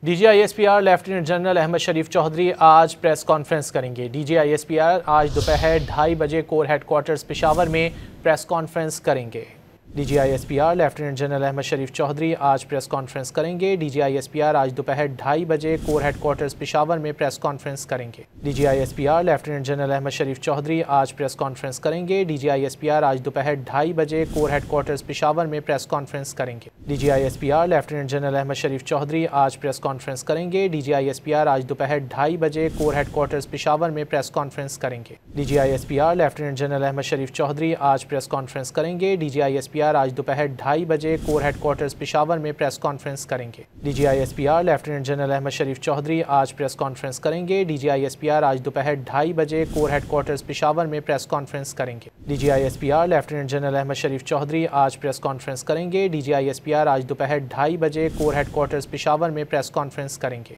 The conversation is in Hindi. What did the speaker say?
DGISPR लेफ्टिनेंट जनरल अहमद शरीफ चौधरी आज प्रेस कॉन्फ्रेंस करेंगे। DGISPR आज दोपहर 2:30 बजे कोर हेडक्वार्टर्स पेशावर में प्रेस कॉन्फ्रेंस करेंगे। DGISPR लेफ्टिनेंट जनरल अहमद शरीफ चौधरी आज प्रेस कॉन्फ्रेंस करेंगे। DGISPR आज दोपहर 2:30 बजे कोर हेडक्वार्टर्स पेशावर में प्रेस कॉन्फ्रेंस करेंगे। DGISPR लेफ्टिनेंट जनरल अहमद शरीफ चौधरी आज प्रेस कॉन्फ्रेंस करेंगे। DGISPR आज दोपहर 2:30 बजे कोर हेडक्वार्टर्स पेशावर में प्रेस कॉन्फ्रेंस करेंगे। DGISPR लेफ्टिनेंट जनरल अहमद शरीफ चौधरी आज प्रेस कॉन्फ्रेंस करेंगे। DGISPR आज दोपहर 2:30 बजे कोर हेडक्वार्टर्स पेशावर में प्रेस कॉन्फ्रेंस करेंगे। DGISPR लेफ्टिनेंट जनरल अहमद शरीफ चौधरी आज प्रेस कॉन्फ्रेंस करेंगे। DGISPR आज दोपहर 2:30 बजे कोर हेडक्वार्टर्स पेशावर में प्रेस कॉन्फ्रेंस करेंगे। DGISPR लेफ्टिनेंट जनरल अहमद शरीफ चौधरी आज प्रेस कॉन्फ्रेंस करेंगे। DGISPR आज दोपहर 2:30 बजे कोर हेडक्वार्टर्स पेशावर में प्रेस कॉन्फ्रेंस करेंगे। DGISPR लेफ्टिनेंट जनरल अहमद शरीफ चौधरी आज प्रेस कॉन्फ्रेंस करेंगे। DGISPR आज दोपहर 2:30 बजे कोर हेडक्वार्टर्स पेशावर में प्रेस कॉन्फ्रेंस करेंगे।